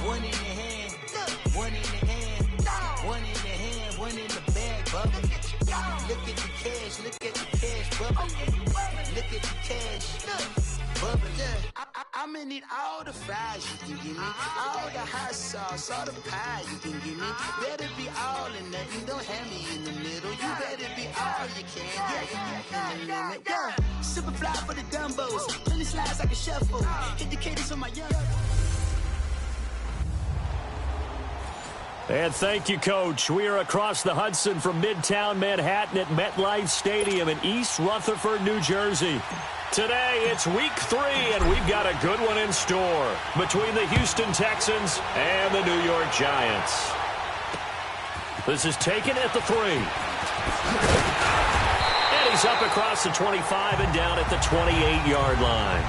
one in the hand, one in the hand, one in the hand, one in the bag, bubble. Look at the cash, bubble. Look at the cash, bubble. I'ma need all the fries you can give me, all the hot sauce, all the pie you can give me. Better be all or nothing, don't have me in the middle. You better be all you can, yeah. Super fly for the dumbos, plenty slides like a shuffle. Hit the cadence on my young. And thank you, Coach. We are across the Hudson from Midtown Manhattan at MetLife Stadium in East Rutherford, New Jersey. Today, it's week 3, and we've got a good one in store between the Houston Texans and the New York Giants. This is taken at the 3. And he's up across the 25 and down at the 28-yard line.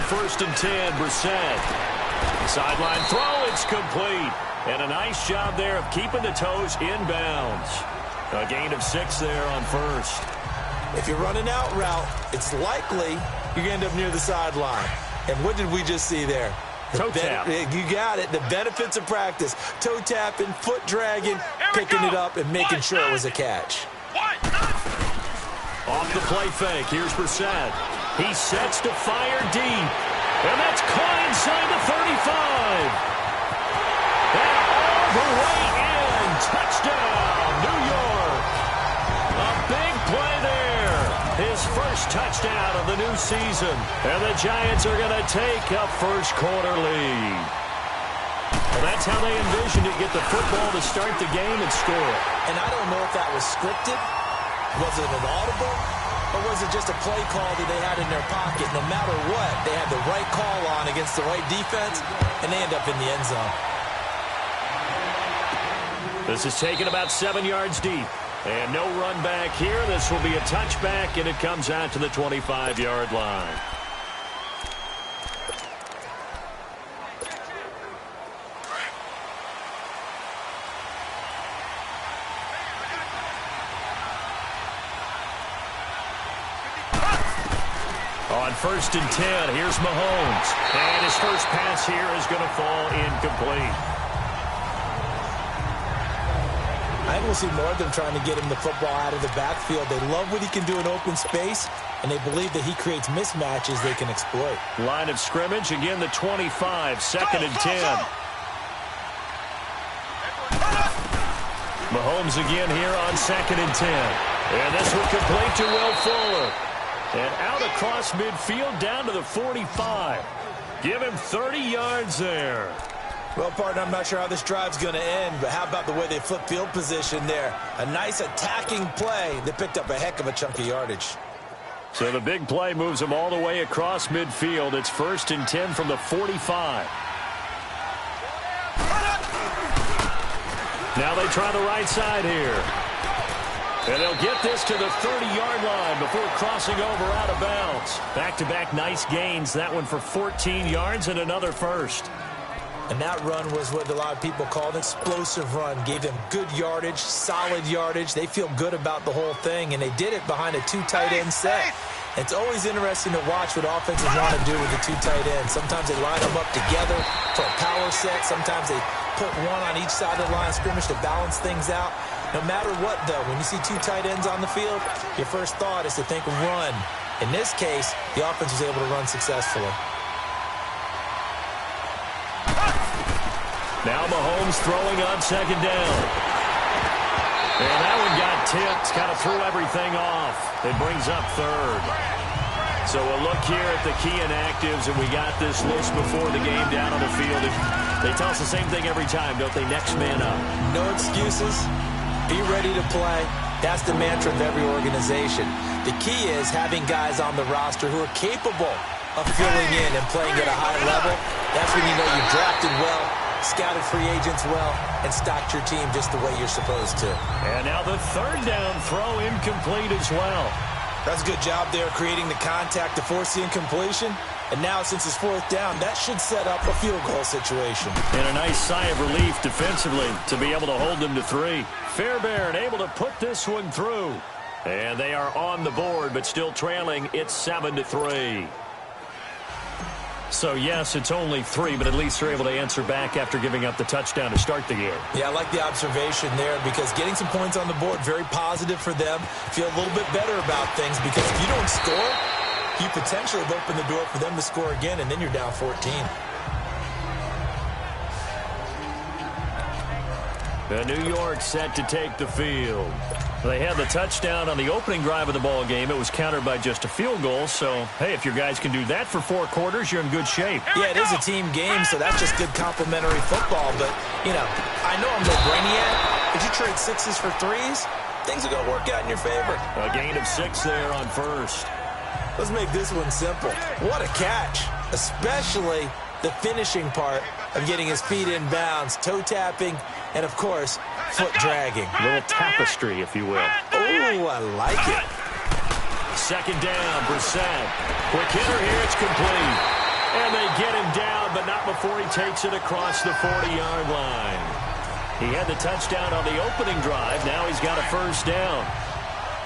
First and 10, Brissett. Sideline throw, it's complete. And a nice job there of keeping the toes inbounds. A gain of 6 there on first. If you're running out route, it's likely you're going to end up near the sideline. And what did we just see there? Toe tap. You got it. The benefits of practice. Toe tapping, foot dragging, picking it up, and making sure it was a catch. Off the play fake, here's Brissett. He sets to fire deep. And that's caught inside the 35. And all the way in. Touchdown, New York. A big play there. His first touchdown of the new season. And the Giants are going to take a first quarter lead. Well, that's how they envisioned it. Get the football to start the game and score. And I don't know if that was scripted. Was it an audible? Or was it just a play call that they had in their pocket? No matter what, they had the right call on against the right defense, and they end up in the end zone. This is taken about 7 yards deep. And no run back here. This will be a touchback, and it comes out to the 25-yard line. On first and 10, here's Mahomes. And his first pass here is going to fall incomplete. I think we'll see more of them trying to get him the football out of the backfield. They love what he can do in open space, and they believe that he creates mismatches they can exploit. Line of scrimmage, again the 25, second and 10. Mahomes again here on second and 10. And this will complete to Will Fuller. And out across midfield down to the 45. Give him 30 yards there. Well, partner, I'm not sure how this drive's going to end, but how about the way they flip field position there? A nice attacking play. They picked up a heck of a chunk of yardage. So the big play moves them all the way across midfield. It's first and 10 from the 45. Now they try the right side here. And they'll get this to the 30-yard line before crossing over out of bounds. Back-to-back nice gains. That one for 14 yards and another first. And that run was what a lot of people call an explosive run. Gave them good yardage, solid yardage. They feel good about the whole thing, and they did it behind a 2 tight end set. It's always interesting to watch what offenses want to do with the 2 tight ends. Sometimes they line them up together for a power set. Sometimes they put one on each side of the line of scrimmage to balance things out. No matter what, though, when you see 2 tight ends on the field, your first thought is to think run. In this case, the offense was able to run successfully. Now Mahomes throwing on second down. And that one got tipped, kind of threw everything off. It brings up third. So a look here at the key inactives, and we got this list before the game down on the field. They tell us the same thing every time, don't they? Next man up. No excuses. Be ready to play. That's the mantra of every organization. The key is having guys on the roster who are capable of filling in and playing at a high level. That's when you know you've drafted well scouted free agents well, and stocked your team just the way you're supposed to. And now the third down throw incomplete as well. That's a good job there creating the contact to force the incompletion. And now, since it's fourth down, that should set up a field goal situation. And a nice sigh of relief defensively to be able to hold them to 3. Fairbairn able to put this one through. And they are on the board, but still trailing. It's 7-3. So, yes, it's only 3, but at least they're able to answer back after giving up the touchdown to start the game. Yeah, I like the observation there because getting some points on the board, very positive for them. Feel a little bit better about things because if you don't score, you potentially have opened the door for them to score again, and then you're down 14. The New York set to take the field. They had the touchdown on the opening drive of the ball game. It was countered by just a field goal. So, hey, if your guys can do that for 4 quarters, you're in good shape. Yeah, it is a team game, so that's just good complementary football. But, you know, I know I'm no brainiac. If you trade 6s for 3s, things are going to work out in your favor. A gain of 6 there on first. Let's make this one simple. What a catch, especially the finishing part of getting his feet in bounds, toe tapping, and, of course, foot dragging. A little tapestry, if you will. Oh, I like it. Second down, Brissett. Quick hitter here, it's complete. And they get him down, but not before he takes it across the 40-yard line. He had the touchdown on the opening drive. Now he's got a first down.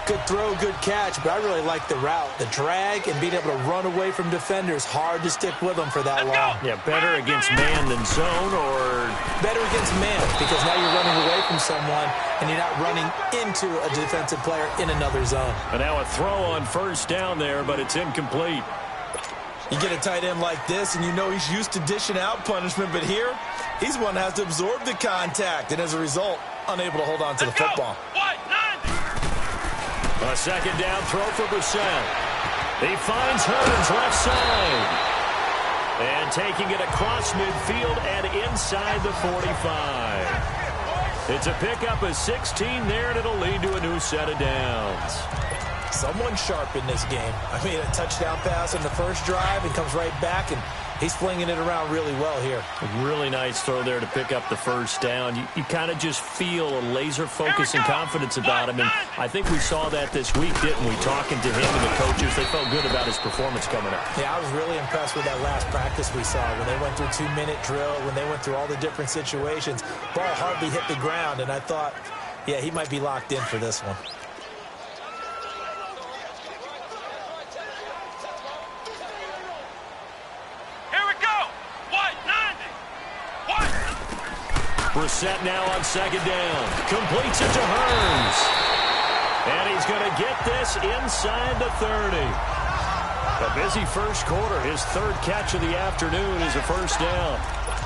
Good throw, good catch, but I really like the route. The drag and being able to run away from defenders. Hard to stick with them for that long. Yeah, better against man than zone, or better against man because now you're running away from someone and you're not running into a defensive player in another zone. And now a throw on first down there, but it's incomplete. You get a tight end like this, and you know he's used to dishing out punishment, but here, he's one that has to absorb the contact, and as a result, unable to hold on to the football. A second down throw for Brissett. He finds Hearns left side. And taking it across midfield and inside the 45. It's a pickup of 16 there, and it'll lead to a new set of downs. Someone sharp in this game. I mean, a touchdown pass on the first drive and comes right back, and he's flinging it around really well here. A really nice throw there to pick up the first down. You kind of just feel a laser focus and confidence about him, and I think we saw that this week, didn't we? Talking to him and the coaches, they felt good about his performance coming up. Yeah, I was really impressed with that last practice we saw when they went through 2-minute drill, when they went through all the different situations. Ball hardly hit the ground, and I thought, yeah, he might be locked in for this one. Brissett now on second down. Completes it to Hearns. And he's going to get this inside the 30. A busy first quarter. His third catch of the afternoon is a first down.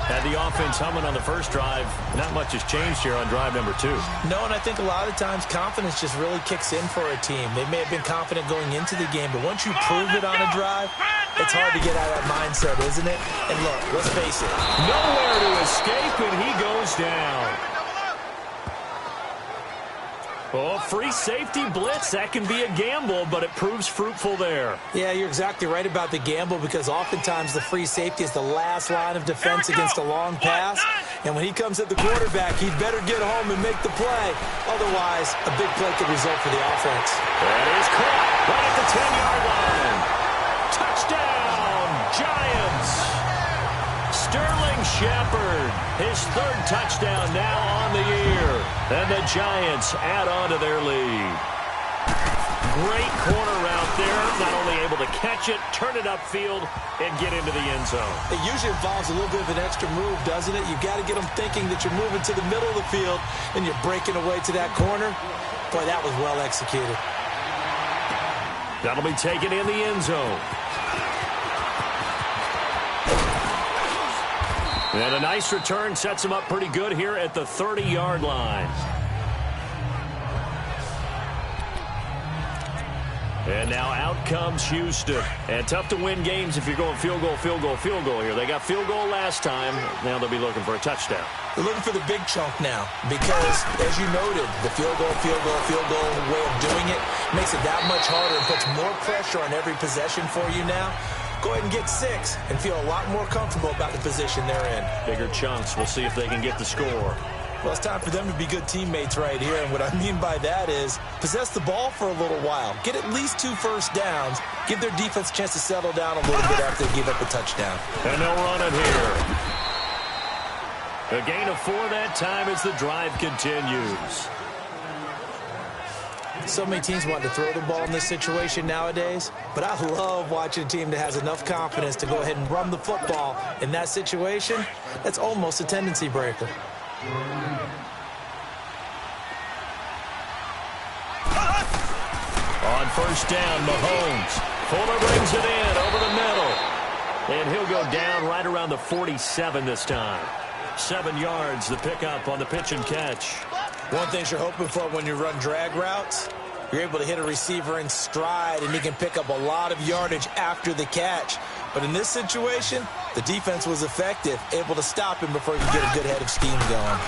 Had the offense humming on the first drive. Not much has changed here on drive number 2. No, and I think a lot of times confidence just really kicks in for a team. They may have been confident going into the game, but once you prove it on a drive, it's hard to get out of that mindset, isn't it? And look, let's face it. Nowhere to escape, and he goes down. Oh, free safety blitz. That can be a gamble, but it proves fruitful there. Yeah, you're exactly right about the gamble because oftentimes the free safety is the last line of defense against a long pass. And when he comes at the quarterback, he'd better get home and make the play. Otherwise, a big play could result for the offense. That is caught right at the 10-yard line. Touchdown, Giants. Sterling Shepard, his third touchdown now on the year. And the Giants add on to their lead. Great corner route there. Not only able to catch it, turn it upfield, and get into the end zone. It usually involves a little bit of an extra move, doesn't it? You've got to get them thinking that you're moving to the middle of the field and you're breaking away to that corner. Boy, that was well executed. That'll be taken in the end zone. And a nice return sets him up pretty good here at the 30-yard line. And now out comes Houston. And tough to win games if you're going field goal, field goal, field goal here. They got field goal last time. Now they'll be looking for a touchdown. They're looking for the big chunk now because, as you noted, the field goal way of doing it makes it that much harder and puts more pressure on every possession for you now. go ahead and get 6 and feel a lot more comfortable about the position they're in. Bigger chunks. We'll see if they can get the score. Well, it's time for them to be good teammates right here, and what I mean by that is possess the ball for a little while, get at least 2 first downs, give their defense a chance to settle down a little bit after they give up a touchdown. And they'll run it here. A gain of 4 that time as the drive continues. So many teams want to throw the ball in this situation nowadays, but I love watching a team that has enough confidence to go ahead and run the football in that situation. That's almost a tendency breaker. On first down, Mahomes. Fuller brings it in over the middle. And he'll go down right around the 47 this time. 7 yards, the pickup on the pitch and catch. One thing you're hoping for when you run drag routes, you're able to hit a receiver in stride, and he can pick up a lot of yardage after the catch. But in this situation, the defense was effective, able to stop him before he could get a good head of steam going.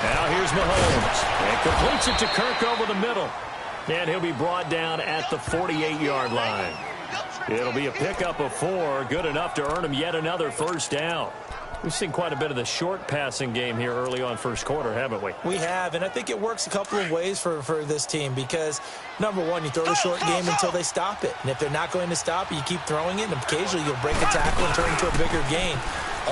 Now here's Mahomes. And completes it to Kirk over the middle. And he'll be brought down at the 48-yard line. It'll be a pickup of 4, good enough to earn him yet another first down. We've seen quite a bit of the short passing game here early on first quarter, haven't we? We have, and I think it works a couple of ways for this team because, number one, you throw the short game until they stop it. And if they're not going to stop it, you keep throwing it, and occasionally you'll break a tackle and turn into a bigger gain.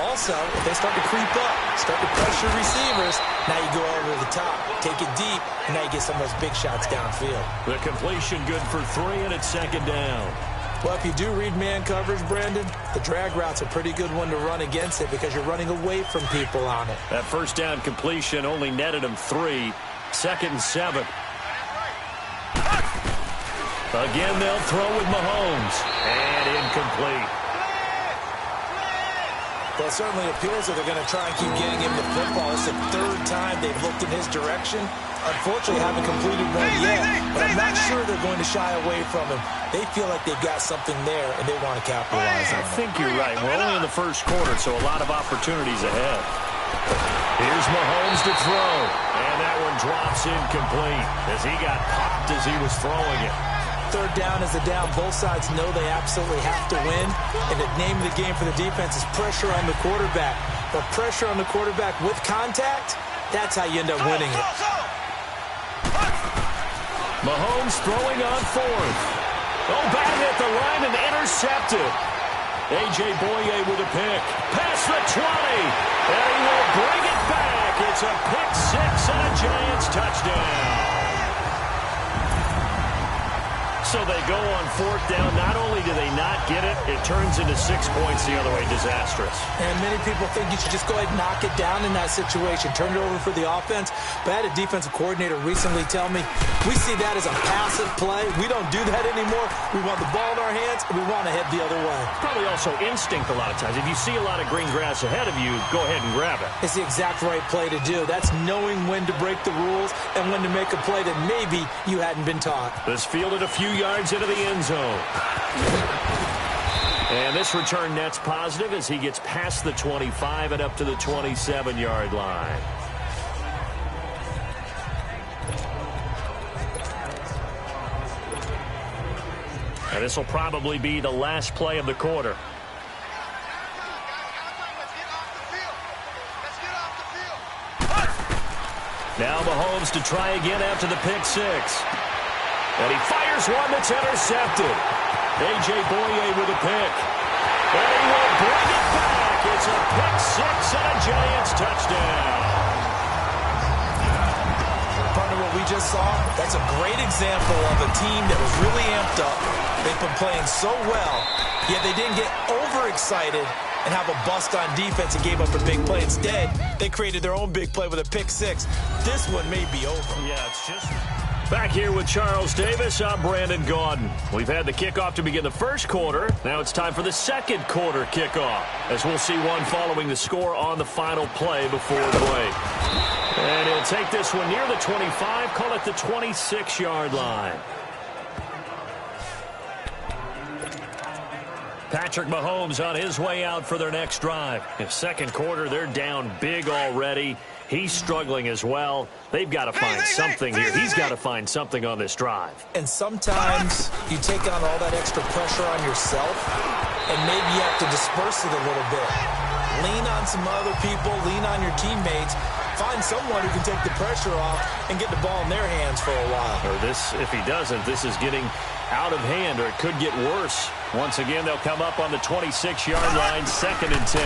Also, if they start to creep up, start to pressure receivers, now you go over the top, take it deep, and now you get some of those big shots downfield. The completion good for 3, and it's second down. Well, if you do read man coverage, Brandon, the drag route's a pretty good one to run against it because you're running away from people on it. That first down completion only netted him 3. Second and 7. Again, they'll throw with Mahomes. And incomplete. Well, it certainly appears that they're going to try and keep getting him the football. It's the 3rd time they've looked in his direction. Unfortunately, haven't completed one yet, but I'm not sure they're going to shy away from him. They feel like they've got something there, and they want to capitalize on it. I think you're right. We're only in the first quarter, so a lot of opportunities ahead. Here's Mahomes to throw, and that one drops incomplete as he got popped as he was throwing it. 3rd down is a down. Both sides know they absolutely have to win, and the name of the game for the defense is pressure on the quarterback. But pressure on the quarterback with contact, that's how you end up winning it. Mahomes throwing on 4th. Oh, batted at the line and intercepted. A.J. Boye with a pick. Past the 20. And he will bring it back. It's a pick 6 and a Giants touchdown. So they go on 4th down. Not only do they not get it, it turns into 6 points the other way. Disastrous. And many people think you should just go ahead and knock it down in that situation. Turn it over for the offense. But I had a defensive coordinator recently tell me, we see that as a passive play. We don't do that anymore. We want the ball in our hands, and we want to head the other way. Probably also instinct a lot of times. If you see a lot of green grass ahead of you, go ahead and grab it. It's the exact right play to do. That's knowing when to break the rules and when to make a play that maybe you hadn't been taught. This fielded a few yards into the end zone. And this return net's positive as he gets past the 25 and up to the 27-yard line. And this will probably be the last play of the quarter. Now Mahomes to try again after the pick 6. And he fires one that's intercepted. A.J. Boye with a pick. And he will bring it back. It's a pick 6 and a Giants touchdown. Partner, what we just saw, that's a great example of a team that was really amped up. They've been playing so well, yet they didn't get overexcited and have a bust on defense and gave up a big play. Instead, they created their own big play with a pick 6. This one may be over. Yeah, it's just... Back here with Charles Davis, I'm Brandon Gaudin. We've had the kickoff to begin the first quarter. Now it's time for the second quarter kickoff, as we'll see one following the score on the final play before break. And he'll take this one near the 25, call it the 26-yard line. Patrick Mahomes on his way out for their next drive. In second quarter, they're down big already. He's struggling as well. They've got to find something here. He's got to find something on this drive. And sometimes you take on all that extra pressure on yourself, and maybe you have to disperse it a little bit. Lean on some other people, lean on your teammates. Find someone who can take the pressure off and get the ball in their hands for a while. Or this, if he doesn't, this is getting out of hand, or it could get worse. Once again, they'll come up on the 26-yard line, 2nd and 10.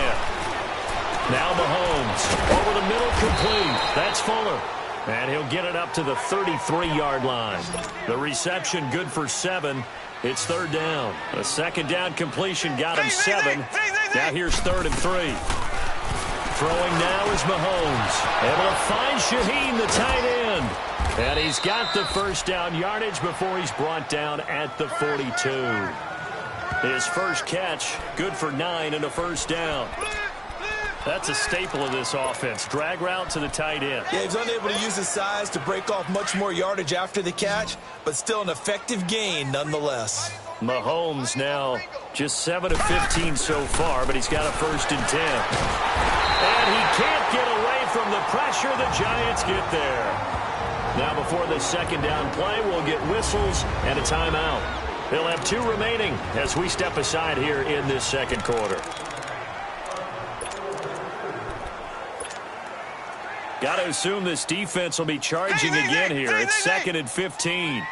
Now Mahomes, over the middle, complete. That's Fuller. And he'll get it up to the 33-yard line. The reception good for 7. It's 3rd down. A 2nd down completion got him 7. Now here's 3rd and 3. Throwing now is Mahomes. Able to find Shaheen, the tight end. And he's got the 1st down yardage before he's brought down at the 42. His first catch, good for 9 and a 1st down. That's a staple of this offense. Drag route to the tight end. Yeah, he's unable to use his size to break off much more yardage after the catch, but still an effective gain nonetheless. Mahomes now just 7 of 15 so far, but he's got a 1st and 10. And he can't get away from the pressure. The Giants get there. Now before the 2nd down play, we'll get whistles and a timeout. They'll have 2 remaining as we step aside here in this 2nd quarter. Got to assume this defense will be charging again here. It's 2nd and 15.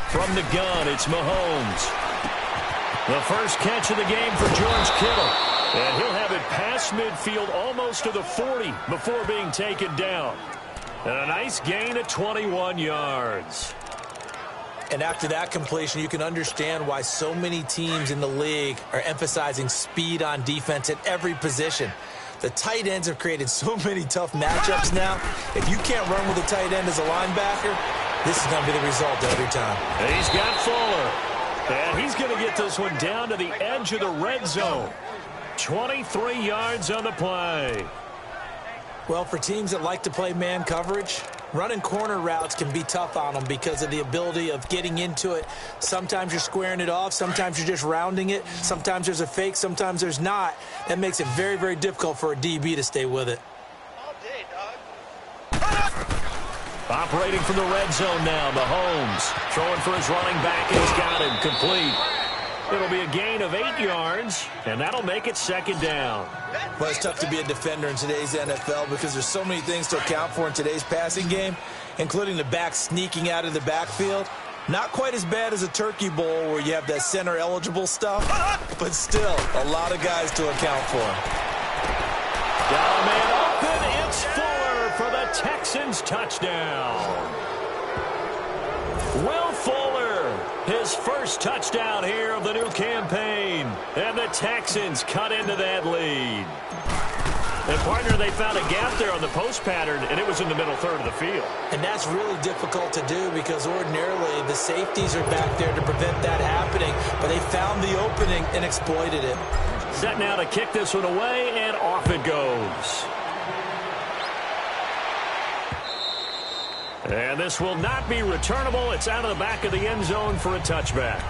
From the gun, it's Mahomes. The first catch of the game for George Kittle. And he'll have it past midfield almost to the 40 before being taken down. And a nice gain of 21 yards. And after that completion, you can understand why so many teams in the league are emphasizing speed on defense at every position. The tight ends have created so many tough matchups now. If you can't run with a tight end as a linebacker, this is going to be the result every time. And he's got Fuller. And he's going to get this one down to the edge of the red zone. 23 yards on the play. Well, for teams that like to play man coverage, running corner routes can be tough on them because of the ability of getting into it. Sometimes you're squaring it off. Sometimes you're just rounding it. Sometimes there's a fake. Sometimes there's not. That makes it very, very difficult for a DB to stay with it. Operating from the red zone now, Mahomes. Throwing for his running back, and he's got him complete. It'll be a gain of 8 yards, and that'll make it 2nd down. Well, it's tough to be a defender in today's NFL because there's so many things to account for in today's passing game, including the back sneaking out of the backfield. Not quite as bad as a turkey bowl where you have that center-eligible stuff, but still a lot of guys to account for. Got a man open. It's Fuller for the Texans touchdown. Will Fuller, his first touchdown here of the new campaign. And the Texans cut into that lead. And, partner, they found a gap there on the post pattern, and it was in the middle third of the field. And that's really difficult to do because ordinarily the safeties are back there to prevent that happening. But they found the opening and exploited it. Set now to kick this one away, and off it goes. And this will not be returnable. It's out of the back of the end zone for a touchback.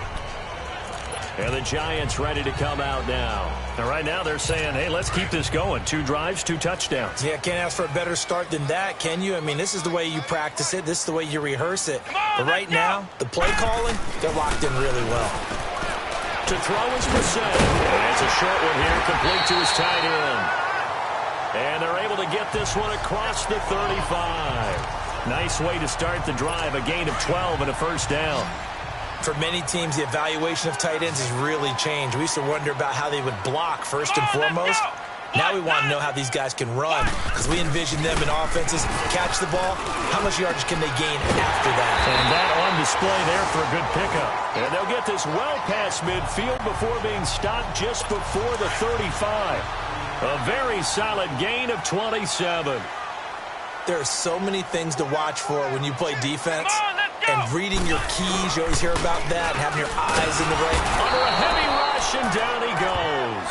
And the Giants ready to come out now. And right now they're saying, hey, let's keep this going. 2 drives, 2 touchdowns. Yeah, can't ask for a better start than that, can you? I mean, this is the way you practice it. This is the way you rehearse it. But right now, the play calling, they're locked in really well. To throw is Brissett. And it's a short one here, complete to his tight end. And they're able to get this one across the 35. Nice way to start the drive, a gain of 12 and a 1st down. For many teams, the evaluation of tight ends has really changed. We used to wonder about how they would block first and foremost. Now we want to know how these guys can run because we envision them in offenses, catch the ball, how much yardage can they gain after that? And that on display there for a good pickup. And they'll get this well past midfield before being stopped just before the 35. A very solid gain of 27. There are so many things to watch for when you play defense. And reading your keys, you always hear about that, and having your eyes in the right. Under a heavy rush, and down he goes.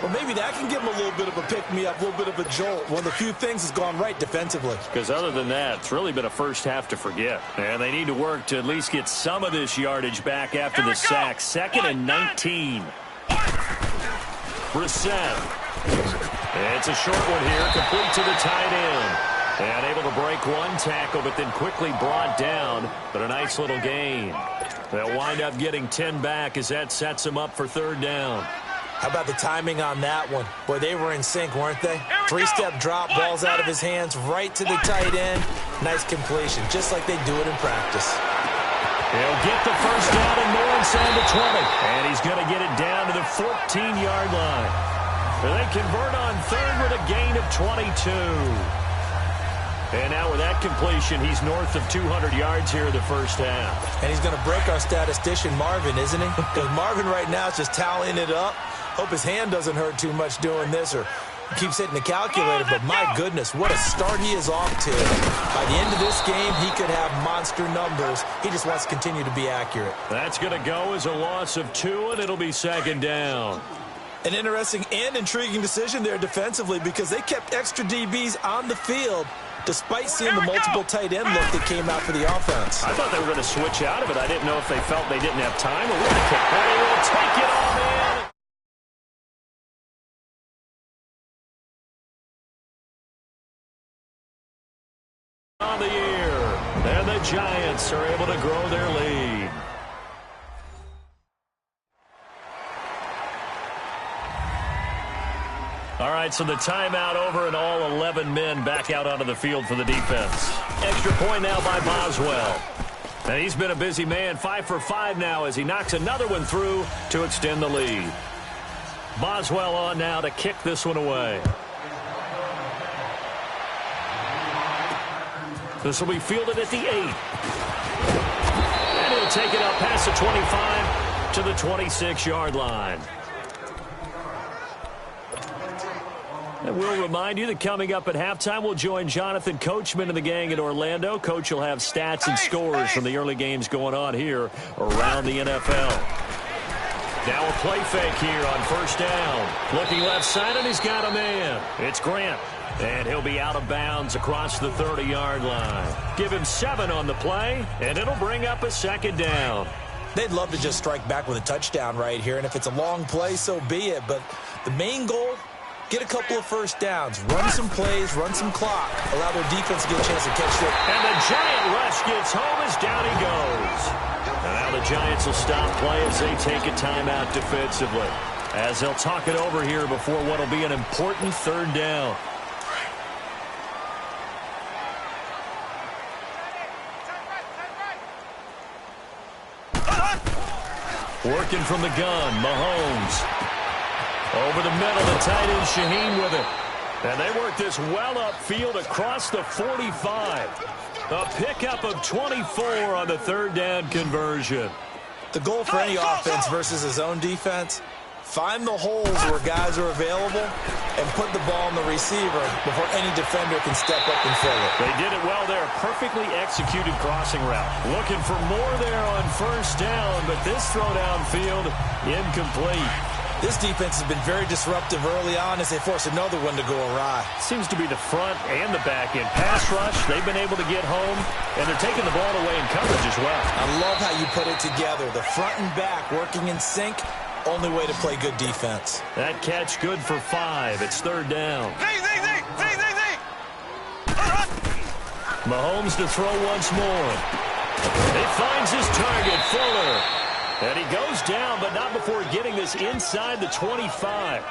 Well, maybe that can give him a little bit of a pick-me-up, a little bit of a jolt. One of the few things that's gone right defensively. Because other than that, it's really been a first half to forget. And they need to work to at least get some of this yardage back after the sack. 2nd and 19. Brissett. It's a short one here, complete to the tight end. And able to break one tackle, but then quickly brought down. But a nice little gain. They'll wind up getting 10 back as that sets them up for third down. How about the timing on that one? Boy, they were in sync, weren't they? Three-step drop, ball's out of his hands, right to the tight end. Nice completion, just like they do it in practice. He'll get the first down and more inside the 20. And he's going to get it down to the 14-yard line. And they convert on third with a gain of 22. And now with that completion, he's north of 200 yards here in the first half. And he's going to break our statistician, Marvin, isn't he? Because Marvin right now is just tallying it up. Hope his hand doesn't hurt too much doing this or keeps hitting the calculator. But my goodness, what a start he is off to. By the end of this game, he could have monster numbers. He just wants to continue to be accurate. That's going to go as a loss of 2, and it'll be second down. An interesting and intriguing decision there defensively because they kept extra DBs on the field despite seeing the multiple tight end look that came out for the offense. I thought they were going to switch out of it. I didn't know if they felt they didn't have time. Or they will take it all in. On the year, and the Giants are able to grow their lead. All right, so the timeout over and all 11 men back out onto the field for the defense. Extra point now by Boswell. And he's been a busy man, 5 for 5 now as he knocks another one through to extend the lead. Boswell on now to kick this one away. This will be fielded at the 8. And he'll take it up past the 25 to the 26-yard line. And we'll remind you that coming up at halftime, we'll join Jonathan Coachman and the gang in Orlando. Coach will have stats and scores from the early games going on here around the NFL. Now a play fake here on first down. Looking left side, and he's got a man. It's Grant. And he'll be out of bounds across the 30-yard line. Give him 7 on the play, and it'll bring up a second down. They'd love to just strike back with a touchdown right here, and if it's a long play, so be it. But the main goal, get a couple of first downs, run some plays, run some clock, allow their defense to get a chance to catch it. And the Giant rush gets home as down he goes. And now the Giants will stop play as they take a timeout defensively, as they'll talk it over here before what will be an important third down. Working from the gun, Mahomes. Over the middle, the tight end, Shaheen with it. And they work this well upfield across the 45. A pickup of 24 on the third down conversion. The goal for any offense versus his own defense, find the holes where guys are available and put the ball in the receiver before any defender can step up and fill it. They did it well there. Perfectly executed crossing route. Looking for more there on first down, but this throw downfield incomplete. This defense has been very disruptive early on as they force another one to go awry. Seems to be the front and the back end. Pass rush, they've been able to get home, and they're taking the ball away in coverage as well. I love how you put it together. The front and back working in sync, only way to play good defense. That catch good for 5. It's third down. Mahomes to throw once more. He finds his target, Fuller. And he goes down, but not before getting this inside the 25.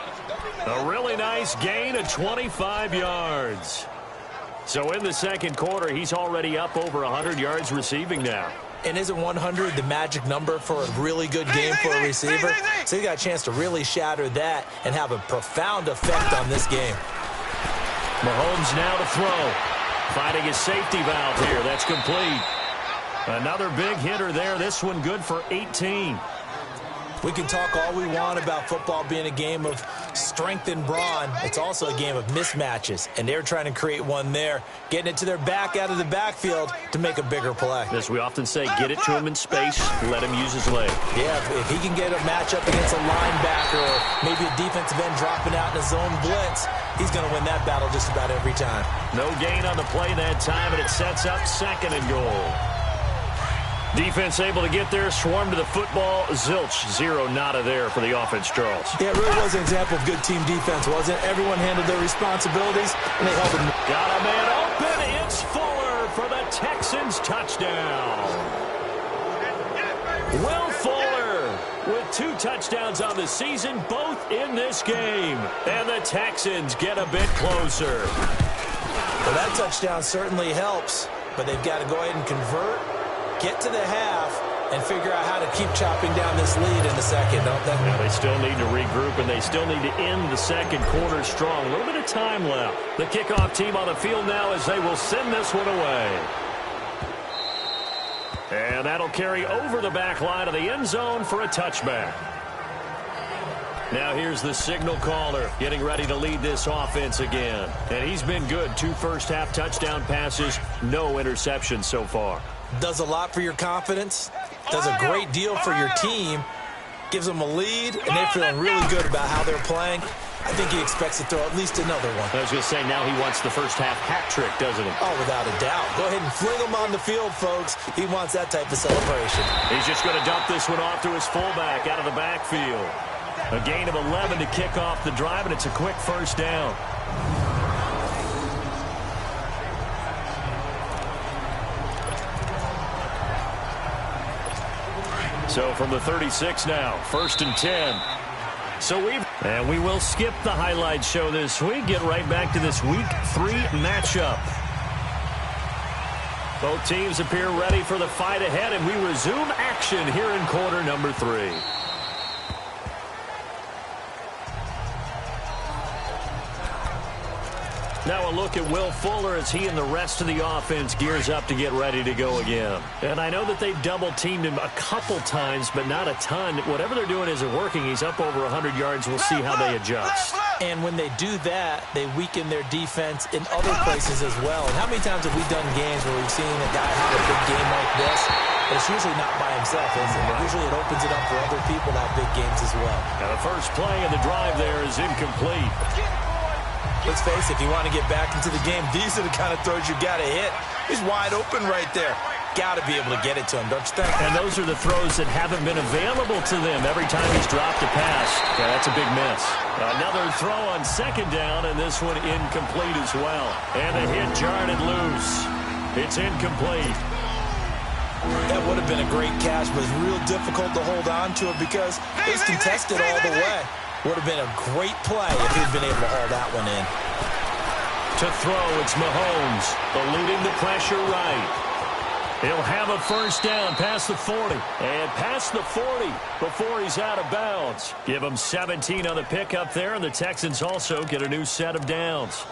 A really nice gain of 25 yards. So in the second quarter, he's already up over 100 yards receiving now. And isn't 100 the magic number for a really good game for a receiver? So he got a chance to really shatter that and have a profound effect on this game. Mahomes now to throw. Finding his safety valve here. That's complete. Another big hitter there. This one good for 18. We can talk all we want about football being a game of strength and brawn. It's also a game of mismatches, and they're trying to create one there, getting it to their back out of the backfield to make a bigger play. As we often say, get it to him in space, let him use his leg. Yeah, if he can get a matchup against a linebacker or maybe a defensive end dropping out in a zone blitz, he's going to win that battle just about every time. No gain on the play that time, and it sets up second and goal. Defense able to get there, swarm to the football. Zilch, zero, nada there for the offense, Charles. Yeah, it really was an example of good team defense, wasn't it? Everyone handled their responsibilities, and they held them. Got a man open. It's Fuller for the Texans touchdown. Will Fuller with 2 touchdowns on the season, both in this game. And the Texans get a bit closer. Well, that touchdown certainly helps, but they've got to go ahead and convert, get to the half, and figure out how to keep chopping down this lead in the second, don't they? Now they still need to regroup, and they still need to end the second quarter strong. A little bit of time left. The kickoff team on the field now as they will send this one away. And that'll carry over the back line of the end zone for a touchback. Now here's the signal caller getting ready to lead this offense again. And he's been good. 2 first-half touchdown passes, no interceptions so far. Does a lot for your confidence, does a great deal for your team, gives them a lead, and they're feeling really good about how they're playing. I think he expects to throw at least another one. I was going to say, now he wants the first-half hat trick, doesn't he? Oh, without a doubt. Go ahead and fling him on the field, folks. He wants that type of celebration. He's just going to dump this one off to his fullback out of the backfield. A gain of 11 to kick off the drive, and it's a quick first down. So from the 36 now, 1st and 10. And we will skip the highlight show this week. Get right back to this Week 3 matchup. Both teams appear ready for the fight ahead, and we resume action here in quarter number 3. Now a look at Will Fuller as he and the rest of the offense gears up to get ready to go again. And I know that they've double-teamed him a couple times, but not a ton. Whatever they're doing isn't working. He's up over 100 yards. We'll see how they adjust. And when they do that, they weaken their defense in other places as well. And how many times have we done games where we've seen a guy have a big game like this? But it's usually not by himself, is it? Usually it opens it up for other people to have big games as well. Now the first play of the drive there is incomplete. Let's face it, if you want to get back into the game, these are the kind of throws you got to hit. He's wide open right there. Got to be able to get it to him, don't you think? And those are the throws that haven't been available to them every time he's dropped a pass. Yeah, that's a big miss. Another throw on 2nd down, and this one incomplete as well. And the hit jarred it loose. It's incomplete. That would have been a great catch, but it's real difficult to hold on to it because it was contested all the way. Would have been a great play if he'd been able to haul that one in. To throw, it's Mahomes, eluding the pressure right. He'll have a first down past the 40. And past the 40 before he's out of bounds. Give him 17 on the pickup there, and the Texans also get a new set of downs.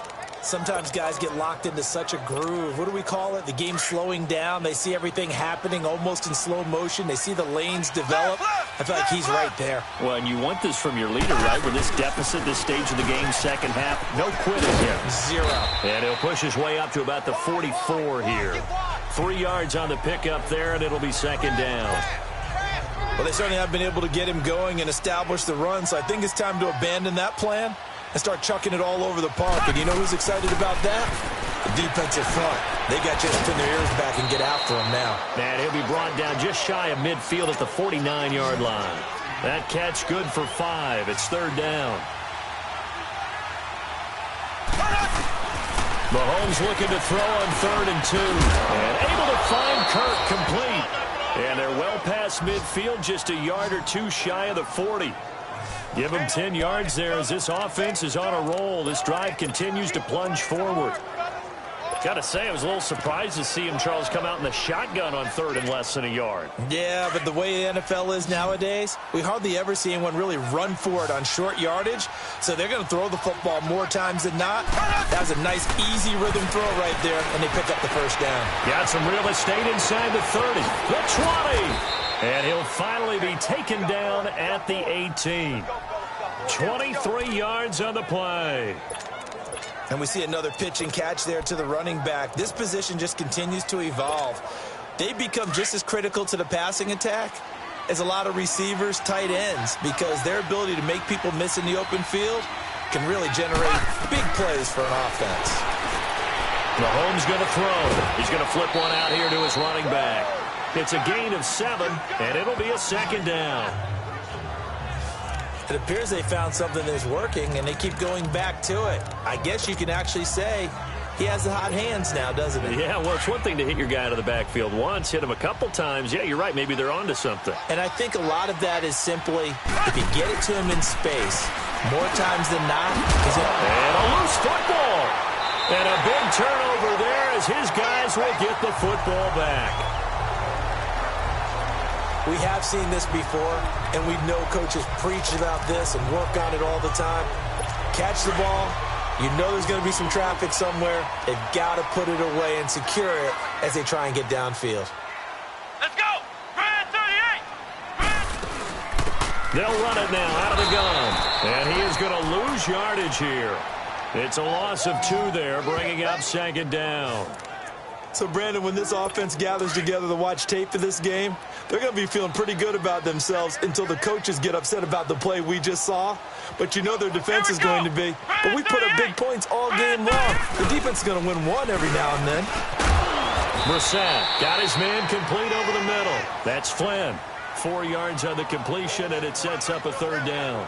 Sometimes guys get locked into such a groove. What do we call it? The game slowing down. They see everything happening almost in slow motion. They see the lanes develop. I feel like he's right there. Well, and you want this from your leader, right? With this deficit, this stage of the game, second half, no quitting here. 0. And he'll push his way up to about the 44 here. 3 yards on the pickup there, and it'll be 2nd down. Well, they certainly have been able to get him going and establish the run, so I think it's time to abandon that plan and start chucking it all over the park. And you know who's excited about that? The defensive front. They got just to pin their ears back and get after him now. Man, he'll be brought down just shy of midfield at the 49-yard line. That catch good for 5. It's 3rd down. Mahomes looking to throw on 3rd and 2. And able to find Kirk complete. And they're well past midfield, just a yard or 2 shy of the 40. Give him 10 yards there as this offense is on a roll. This drive continues to plunge forward. Got to say, I was a little surprised to see him, Charles, come out in the shotgun on 3rd and less than a yard. Yeah, but the way the NFL is nowadays, we hardly ever see anyone really run for it on short yardage. So they're going to throw the football more times than not. That was a nice, easy rhythm throw right there, and they pick up the first down. Got some real estate inside the 30, the 20. And he'll finally be taken down at the 18. 23 yards on the play. And we see another pitch and catch there to the running back. This position just continues to evolve. They become just as critical to the passing attack as a lot of receivers, tight ends, because their ability to make people miss in the open field can really generate big plays for an offense. Mahomes going to throw. He's going to flip one out here to his running back. It's a gain of 7, and it'll be a second down. It appears they found something that's working, and they keep going back to it. I guess you can actually say he has the hot hands now, doesn't he? Yeah, well, it's one thing to hit your guy out of the backfield once, hit him a couple times. Yeah, you're right. Maybe they're onto something. And I think a lot of that is simply if you get it to him in space, more times than not, and a loose football. And a big turnover there as his guys will get the football back. We have seen this before, and we know coaches preach about this and work on it all the time. Catch the ball. You know there's going to be some traffic somewhere. They've got to put it away and secure it as they try and get downfield. Let's go! Grand 38! They'll run it now out of the gun. And he is going to lose yardage here. It's a loss of 2 there, bringing up second down. So, Brandon, when this offense gathers together to watch tape for this game, they're going to be feeling pretty good about themselves until the coaches get upset about the play we just saw. But you know their defense is going to be. But we put up big points all game long. The defense is going to win one every now and then. Brissett got his man complete over the middle. That's Flynn. 4 yards on the completion, and it sets up a third down.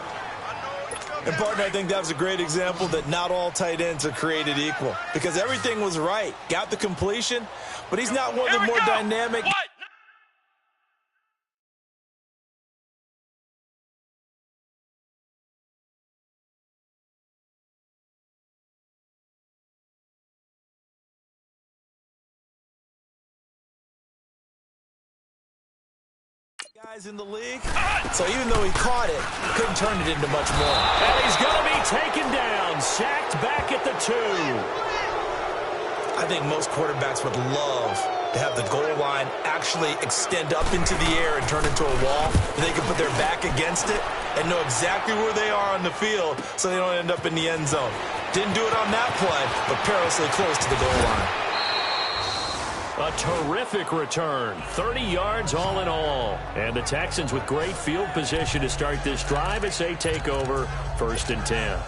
And, partner, I think that was a great example that not all tight ends are created equal. Because everything was right. Got the completion, but he's not one of the more dynamic. Guys in the league. So even though he caught it, couldn't turn it into much more. And he's going to be taken down, sacked back at the 2. I think most quarterbacks would love to have the goal line actually extend up into the air and turn into a wall. They can put their back against it and know exactly where they are on the field so they don't end up in the end zone. Didn't do it on that play, but perilously close to the goal line. A terrific return, 30 yards all in all. And the Texans with great field position to start this drive as they take over 1st and 10.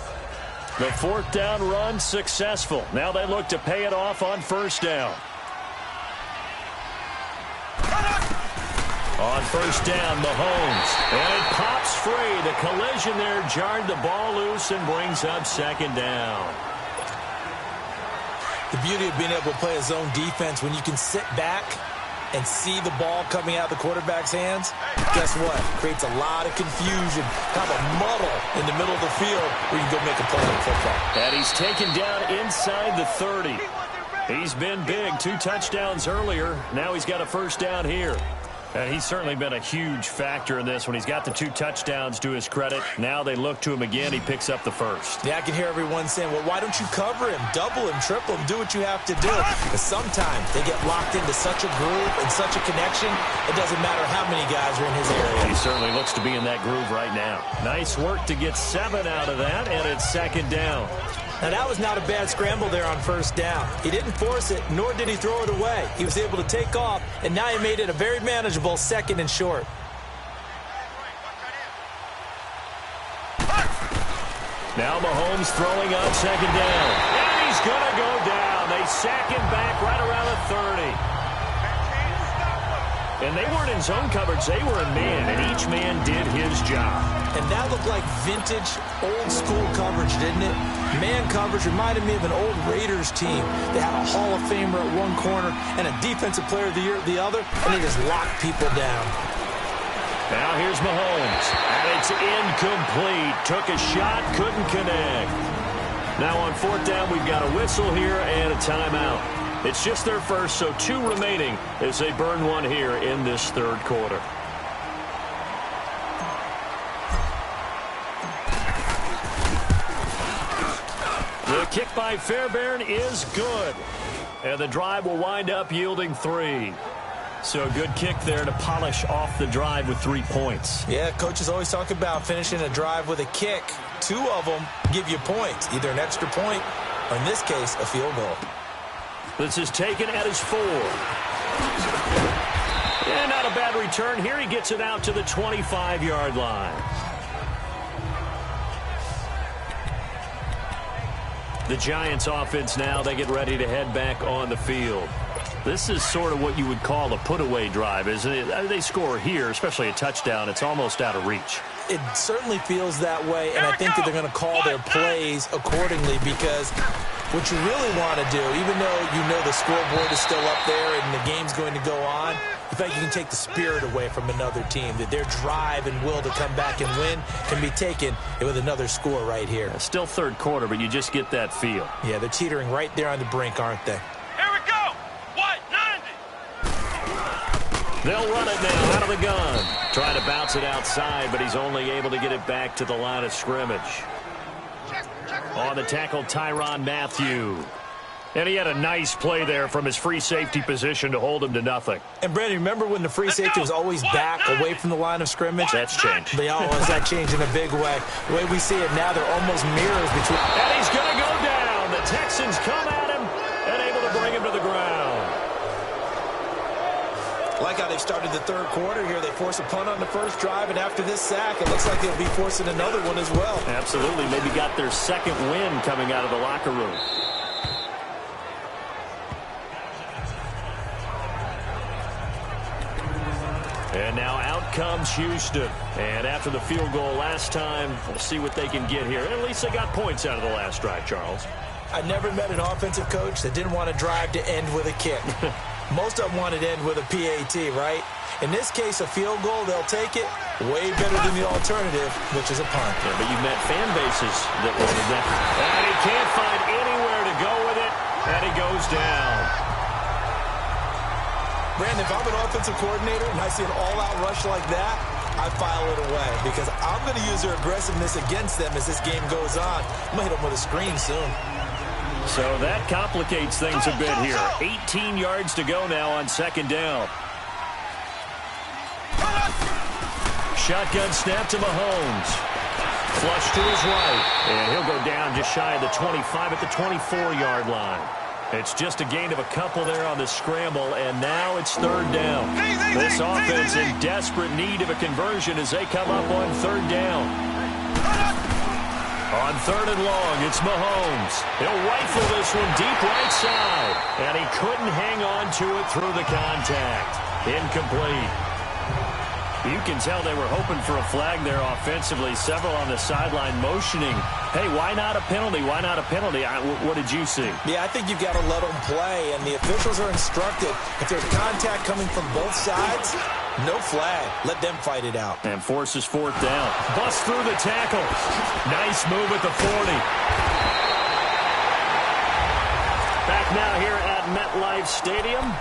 The 4th down run successful. Now they look to pay it off on 1st down. On 1st down, Mahomes. And it pops free. The collision there jarred the ball loose and brings up 2nd down. The beauty of being able to play a zone defense when you can sit back and see the ball coming out of the quarterback's hands, guess what? Creates a lot of confusion, kind of a muddle in the middle of the field where you can go make a play on football. And he's taken down inside the 30. He's been big, 2 touchdowns earlier. Now he's got a 1st down here. And he's certainly been a huge factor in this when he's got the 2 touchdowns to his credit. Now they look to him again. He picks up the 1st. Yeah, I can hear everyone saying, well, why don't you cover him, double him, triple him, do what you have to do. Because sometimes they get locked into such a groove and such a connection, it doesn't matter how many guys are in his area. He certainly looks to be in that groove right now. Nice work to get 7 out of that, and it's 2nd down. Now, that was not a bad scramble there on 1st down. He didn't force it, nor did he throw it away. He was able to take off, and now he made it a very manageable 2nd and short. Now Mahomes throwing on 2nd down. And he's going to go down. They sack him back right around the 30. And they weren't in zone coverage. They were in man, and each man did his job. And that looked like vintage, old-school coverage, didn't it? Man coverage reminded me of an old Raiders team. They had a Hall of Famer at one corner and a Defensive Player of the Year at the other, and they just locked people down. Now here's Mahomes, and it's incomplete. Took a shot, couldn't connect. Now on 4th down, we've got a whistle here and a timeout. It's just their first, so 2 remaining as they burn one here in this 3rd quarter. The kick by Fairbairn is good. And the drive will wind up yielding 3. So a good kick there to polish off the drive with 3 points. Yeah, coaches always talk about finishing a drive with a kick. 2 of them give you points, either an extra point or, in this case, a field goal. This is taken at his 4. And not a bad return. Here he gets it out to the 25-yard line. The Giants offense now, they get ready to head back on the field. This is sort of what you would call a put-away drive, isn't it? They score here, especially a touchdown. It's almost out of reach. It certainly feels that way, and I think that they're going to call their plays accordingly, because what you really want to do, even though you know the scoreboard is still up there and the game's going to go on, the fact you can take the spirit away from another team, that their drive and will to come back and win can be taken with another score right here. Still third quarter, but you just get that feel. Yeah, they're teetering right there on the brink, aren't they? Here we go. What? 90. They'll run it now out of the gun. Trying to bounce it outside, but he's only able to get it back to the line of scrimmage. On the tackle, Tyrann Mathieu. And he had a nice play there from his free safety position to hold him to nothing. And, Brandon, remember when the free safety was always back away from the line of scrimmage? That's changed. They always that changed in a big way. The way we see it now, they're almost mirrors between. And he's going to go down. The Texans come at him and able to bring him to the ground. Like how they started the third quarter here. They force a punt on the first drive, and after this sack, it looks like they'll be forcing another one as well. Absolutely. Maybe got their second win coming out of the locker room. And now out comes Houston. And after the field goal last time, we'll see what they can get here. At least they got points out of the last drive, Charles. I never met an offensive coach that didn't want to drive to end with a kick. Most of them wanted to end with a PAT, right? In this case, a field goal, they'll take it. Way better than the alternative, which is a punt. Yeah, but you met fan bases that wanted that. And he can't find anywhere to go with it. And he goes down. Brandon, if I'm an offensive coordinator and I see an all-out rush like that, I file it away, because I'm going to use their aggressiveness against them as this game goes on. I'm going to hit them with a screen soon. So that complicates things a bit here. 18 yards to go now on second down. Shotgun snap to Mahomes. Flush to his right. And he'll go down just shy of the 25 at the 24-yard line. It's just a gain of a couple there on the scramble, and now it's third down. This offense in desperate need of a conversion as they come up on third down. On third and long, it's Mahomes. He'll rifle this one deep right side, and he couldn't hang on to it through the contact. Incomplete. You can tell they were hoping for a flag there offensively. Several on the sideline motioning, hey, why not a penalty? Why not a penalty? What did you see? Yeah, I think you've got to let them play, and the officials are instructed. If there's contact coming from both sides, no flag. Let them fight it out. And forces fourth down. Bust through the tackle. Nice move at the 40. Back now here at MetLife Stadium.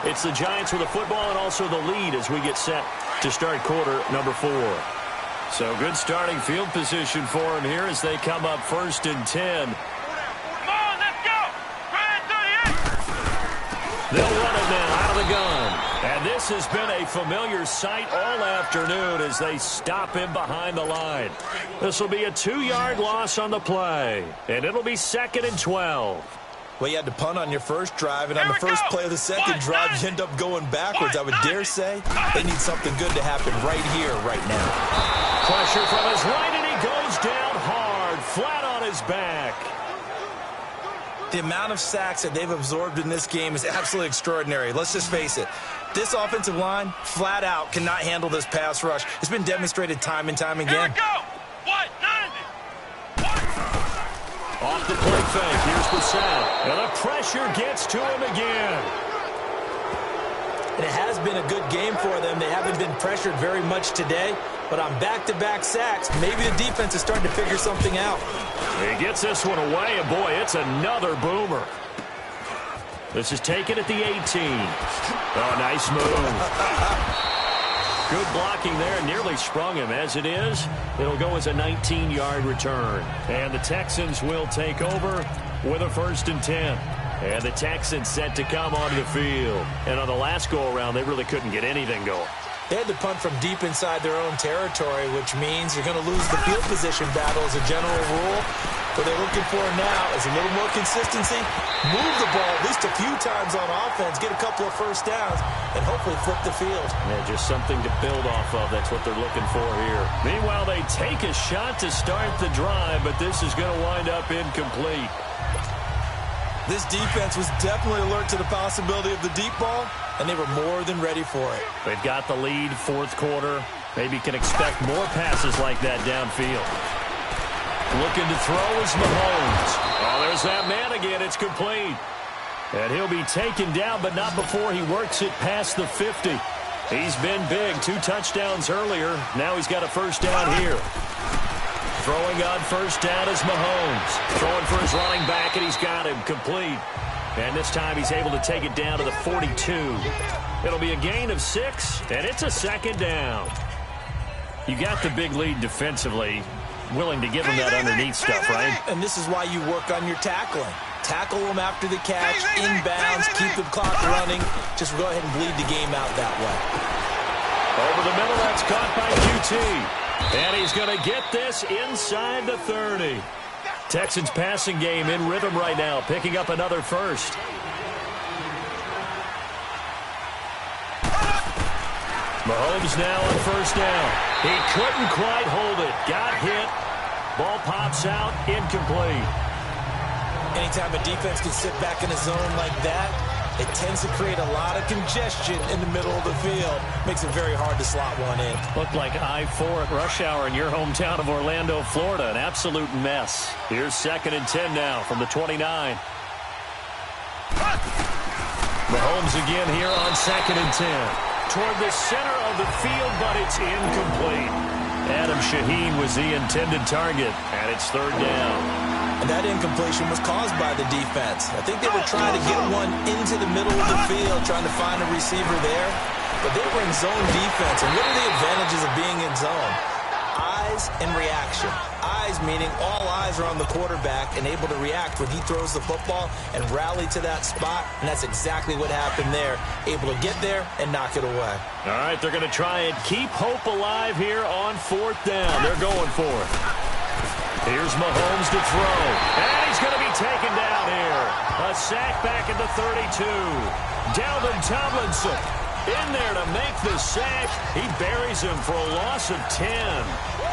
It's the Giants with the football and also the lead as we get set to start quarter number 4. So good starting field position for them here as they come up first and 10. Come on, let's go. Try it, 38. They'll run it now out of the gun. And this has been a familiar sight all afternoon as they stop him behind the line. This will be a 2-yard loss on the play. And it'll be second and 12. Well, you had to punt on your first drive, and on the first play of the second drive, you end up going backwards. I would dare say they need something good to happen right here, right now. Pressure from his right, and he goes down hard, flat on his back. The amount of sacks that they've absorbed in this game is absolutely extraordinary. Let's just face it. This offensive line, flat out, cannot handle this pass rush. It's been demonstrated time and time again. Here we go. What? 90. Off the play fake, here's Brissett. And the pressure gets to him again. And it has been a good game for them. They haven't been pressured very much today, but on back-to-back sacks, maybe the defense is starting to figure something out. He gets this one away, and boy, it's another boomer. This is taken at the 18. Oh, nice move. Good blocking there, nearly sprung him. As it is, it'll go as a 19-yard return. And the Texans will take over with a first and 10. And the Texans set to come onto the field. And on the last go-around, they really couldn't get anything going. They had to punt from deep inside their own territory, which means you're going to lose the field position battle as a general rule. What they're looking for now is a little more consistency, move the ball at least a few times on offense, get a couple of first downs, and hopefully flip the field. Yeah, just something to build off of. That's what they're looking for here. Meanwhile, they take a shot to start the drive, but this is going to wind up incomplete. This defense was definitely alert to the possibility of the deep ball, and they were more than ready for it. They've got the lead, fourth quarter. Maybe can expect more passes like that downfield. Looking to throw is Mahomes. Oh, there's that man again. It's complete. And he'll be taken down, but not before he works it past the 50. He's been big. 2 touchdowns earlier. Now he's got a first down here. Throwing on first down is Mahomes. Throwing for his running back, and he's got him complete. And this time he's able to take it down to the 42. It'll be a gain of 6, and it's a second down. You got the big lead defensively. Willing to give him that underneath stuff, right? And this is why you work on your tackling. Tackle them after the catch, inbounds, keep the clock running. Just go ahead and bleed the game out that way. Over the middle, that's caught by QT. And he's going to get this inside the 30. Texans passing game in rhythm right now, picking up another first. Mahomes now on first down. He couldn't quite hold it. Got hit. Ball pops out, incomplete. Anytime a defense can sit back in a zone like that, it tends to create a lot of congestion in the middle of the field. Makes it very hard to slot one in. Looked like I-4 at rush hour in your hometown of Orlando, Florida. An absolute mess. Here's 2nd and 10 now from the 29. Mahomes again here on 2nd and 10. Toward the center of the field, but it's incomplete. Adam Shaheen was the intended target, and it's 3rd down. And that incompletion was caused by the defense. I think they were trying to get one into the middle of the field, trying to find a receiver there. But they were in zone defense. And what are the advantages of being in zone? Eyes and reaction. Eyes meaning all eyes are on the quarterback and able to react when he throws the football and rally to that spot. And that's exactly what happened there. Able to get there and knock it away. All right, they're going to try and keep hope alive here on 4th down. They're going for it. Here's Mahomes to throw. And he's going to be taken down here. A sack back at the 32. Dalvin Tomlinson in there to make the sack. He buries him for a loss of 10.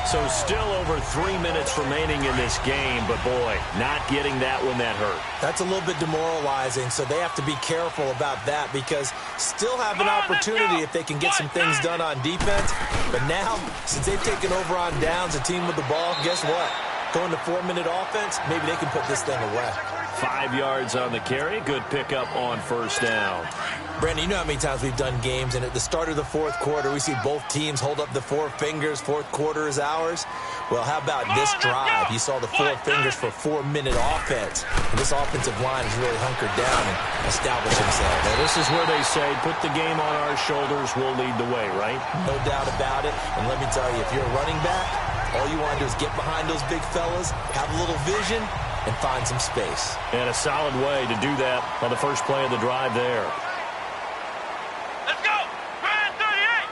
So still over 3 minutes remaining in this game. But, boy, not getting that one that hurt. That's a little bit demoralizing, so they have to be careful about that because still have an opportunity if they can get some things done on defense. But now, since they've taken over on downs, a team with the ball, guess what? Going to 4-minute offense, maybe they can put this thing away. 5 yards on the carry. Good pickup on first down. Brandon, you know how many times we've done games, and at the start of the 4th quarter, we see both teams hold up the 4 fingers. 4th quarter is ours. Well, how about this drive? You saw the 4 fingers for 4-minute offense. And this offensive line is really hunkered down and established themselves. Well, this is where they say, put the game on our shoulders, we'll lead the way, right? No doubt about it. And let me tell you, if you're a running back, all you want to do is get behind those big fellas, have a little vision, and find some space. And a solid way to do that on the first play of the drive there. Let's go! Ryan 38!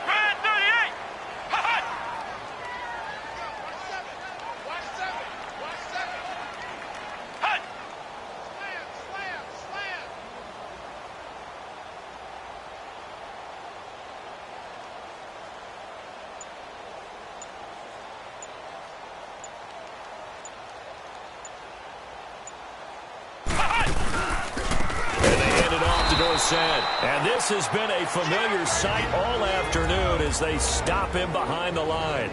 Ryan 38! Ha-ha! Watch 7! Watch 7! Hut! Slam! Slam! Slam! And this has been a familiar sight all afternoon as they stop him behind the line.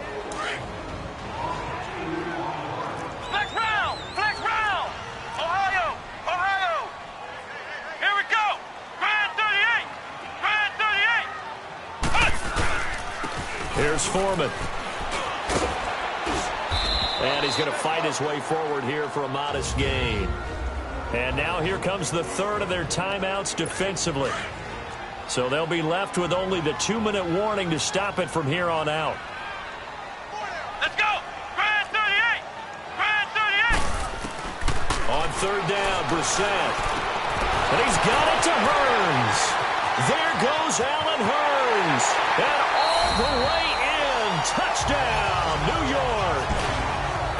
Flex round! Flex round! Ohio! Ohio! Here we go! Ryan 38! Ryan 38! Hut! Here's Foreman. And he's going to fight his way forward here for a modest gain. And now here comes the 3rd of their timeouts defensively. So they'll be left with only the 2-minute warning to stop it from here on out. Let's go! Ryan 38! Ryan 38! On 3rd down, Brissett. And he's got it to Hearns. There goes Allen Hearns. And all the way in. Touchdown, New York.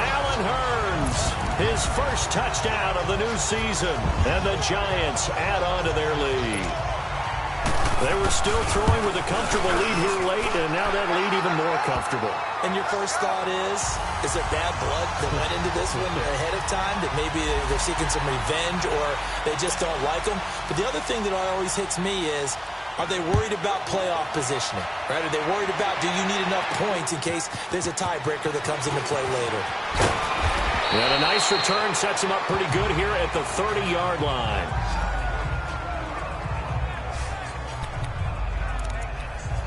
Allen Hearns. His first touchdown of the new season, and the Giants add on to their lead. They were still throwing with a comfortable lead here late, and now that lead even more comfortable. And your first thought is there bad blood that went into this one ahead of time, that maybe they're seeking some revenge or they just don't like them? But the other thing that always hits me is, are they worried about playoff positioning? Right? Are they worried about, do you need enough points in case there's a tiebreaker that comes into play later? And a nice return sets him up pretty good here at the 30-yard line.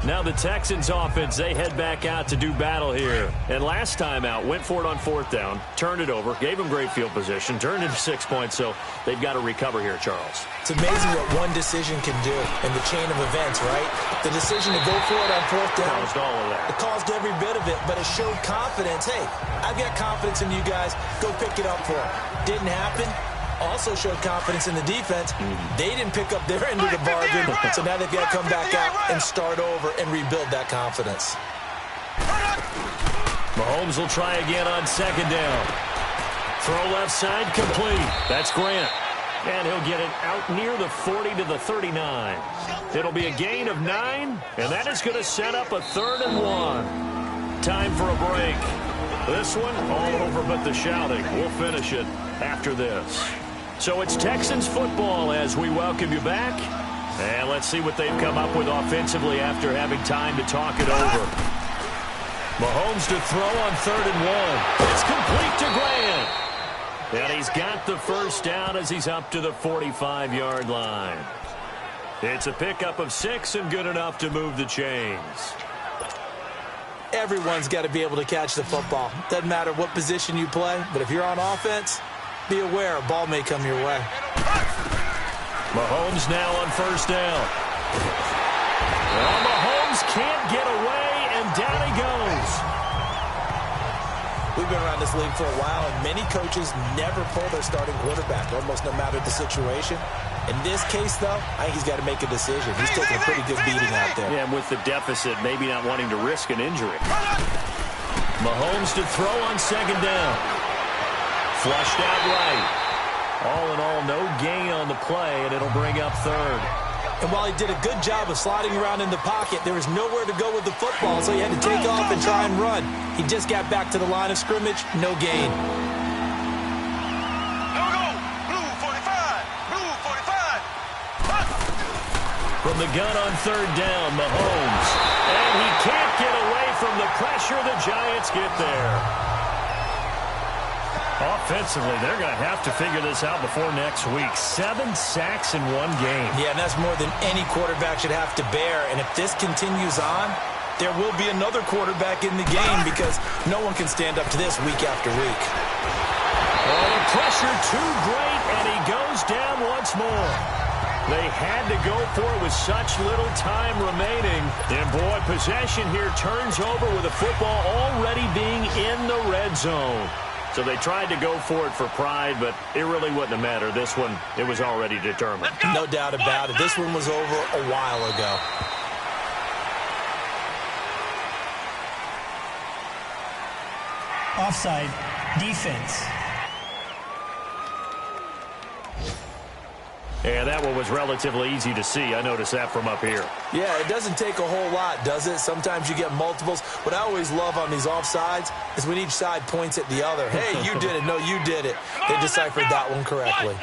Now the Texans offense, they head back out to do battle here. And last time out, went for it on 4th down, turned it over, gave them great field position, turned into 6 points, so they've got to recover here, Charles. It's amazing what one decision can do in the chain of events, right? The decision to go for it on 4th down. Caused all of that. It caused every bit of it, but it showed confidence. Hey, I've got confidence in you guys. Go pick it up for them. Didn't happen. Also showed confidence in the defense. They didn't pick up their end of the bargain, so now they've got to come back out and start over and rebuild that confidence. Mahomes will try again on 2nd down. Throw left side complete. That's Grant. And he'll get it out near the 40 to the 39. It'll be a gain of 9, and that is going to set up a 3rd and 1. Time for a break. This one all over but the shouting. We'll finish it after this. So it's Texans football as we welcome you back. And let's see what they've come up with offensively after having time to talk it over. Mahomes to throw on 3rd and 1. It's complete to Grant. And he's got the first down as he's up to the 45-yard line. It's a pickup of 6 and good enough to move the chains. Everyone's got to be able to catch the football. Doesn't matter what position you play, but if you're on offense, be aware a ball may come your way. Mahomes now on 1st down. Well, Mahomes can't get away, and down he goes. We've been around this league for a while, and many coaches never pull their starting quarterback, almost no matter the situation. In this case, though, I think he's got to make a decision. He's taking a pretty good beating out there. Yeah, and with the deficit, maybe not wanting to risk an injury. Mahomes to throw on 2nd down. Flushed out right. All in all, no gain on the play, and it'll bring up 3rd. And while he did a good job of sliding around in the pocket, there was nowhere to go with the football, so he had to take off and try and run. He just got back to the line of scrimmage, no gain. From the gun on 3rd down, Mahomes. And he can't get away from the pressure. The Giants get there. Offensively, they're going to have to figure this out before next week. 7 sacks in one game. Yeah, and that's more than any quarterback should have to bear. And if this continues on, there will be another quarterback in the game because no one can stand up to this week after week. Oh, the pressure too great, and he goes down once more. They had to go for it with such little time remaining. And, boy, possession here turns over with the football already being in the red zone. So they tried to go for it for pride, but it really wouldn't have mattered. This one, it was already determined. No doubt about it. This one was over a while ago. Offside, defense. And that one was relatively easy to see. I noticed that from up here. Yeah, it doesn't take a whole lot, does it? Sometimes you get multiples. What I always love on these offsides is when each side points at the other. Hey, you did it. No, you did it. They deciphered that one correctly.